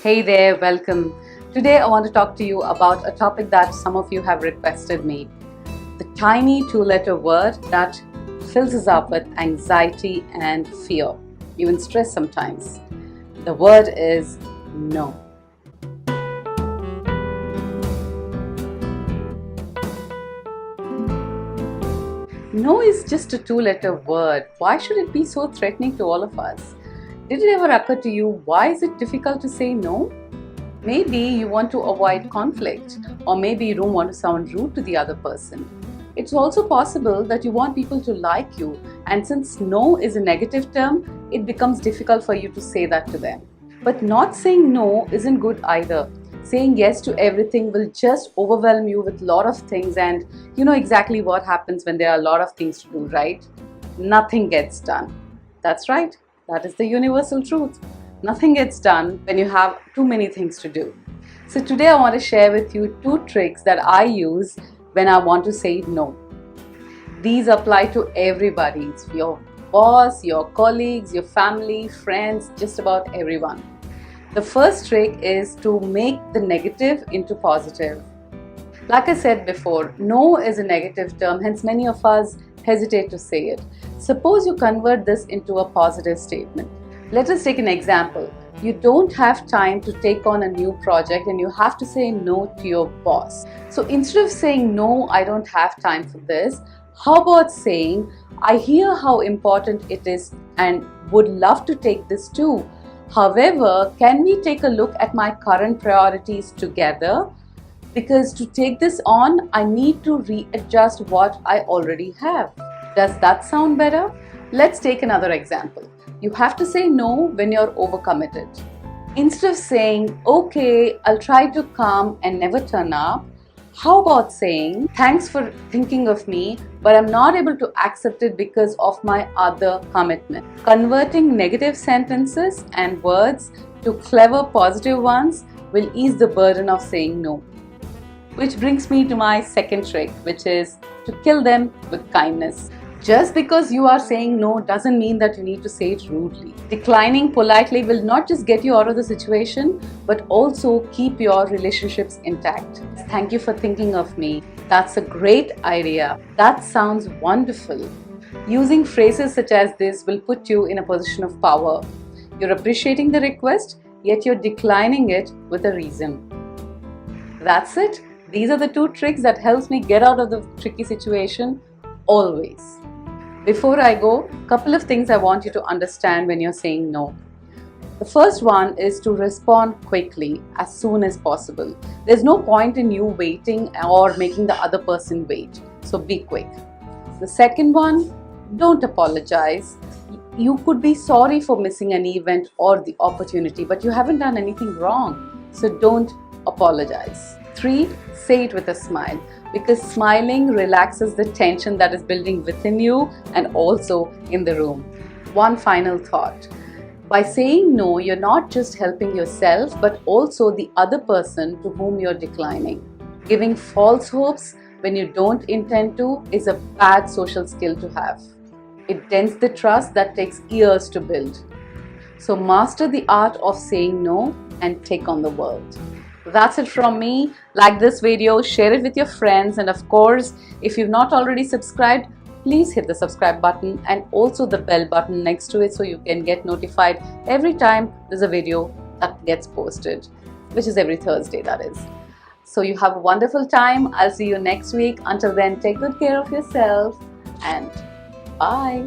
Hey there, welcome. Today I want to talk to you about a topic that some of you have requested me. The tiny two-letter word that fills us up with anxiety and fear, even stress sometimes. The word is no. No is just a two-letter word. Why should it be so threatening to all of us? Did it ever occur to you why is it difficult to say no? Maybe you want to avoid conflict, or maybe you don't want to sound rude to the other person. It's also possible that you want people to like you, and since no is a negative term, it becomes difficult for you to say that to them. But not saying no isn't good either. Saying yes to everything will just overwhelm you with a lot of things, and you know exactly what happens when there are a lot of things to do, right? Nothing gets done. That's right, that is the universal truth. Nothing gets done when you have too many things to do. So today I want to share with you 2 tricks that I use when I want to say no. These apply to everybody. It's your boss, your colleagues, your family, friends, just about everyone. The first trick is to make the negative into positive. Like I said before, no is a negative term, hence many of us hesitate to say it. Suppose you convert this into a positive statement. Let us take an example. You don't have time to take on a new project and you have to say no to your boss. So instead of saying no, I don't have time for this, how about saying, I hear how important it is and would love to take this too. However, can we take a look at my current priorities together? Because to take this on, I need to readjust what I already have. Does that sound better? Let's take another example. You have to say no when you're overcommitted. Instead of saying, okay, I'll try to come and never turn up, how about saying, thanks for thinking of me, but I'm not able to accept it because of my other commitment. Converting negative sentences and words to clever positive ones will ease the burden of saying no. Which brings me to my second trick, which is to kill them with kindness. Just because you are saying no doesn't mean that you need to say it rudely. Declining politely will not just get you out of the situation, but also keep your relationships intact. Thank you for thinking of me. That's a great idea. That sounds wonderful. Using phrases such as this will put you in a position of power. You're appreciating the request, yet you're declining it with a reason. That's it. These are the 2 tricks that helps me get out of the tricky situation always. Before I go, a couple of things I want you to understand when you're saying no. The first one is to respond quickly as soon as possible. There's no point in you waiting or making the other person wait. So be quick. The second one, don't apologize. You could be sorry for missing an event or the opportunity, but you haven't done anything wrong. So don't apologize. 3, say it with a smile, because smiling relaxes the tension that is building within you and also in the room. One final thought. By saying no, you're not just helping yourself, but also the other person to whom you're declining. Giving false hopes when you don't intend to is a bad social skill to have. It dents the trust that takes years to build. So master the art of saying no and take on the world. That's it from me. Like this video, share it with your friends, and of course, if you've not already subscribed, please hit the subscribe button and also the bell button next to it so you can get notified every time there's a video that gets posted, which is every Thursday, that is. So you have a wonderful time. I'll see you next week. Until then, take good care of yourself and bye.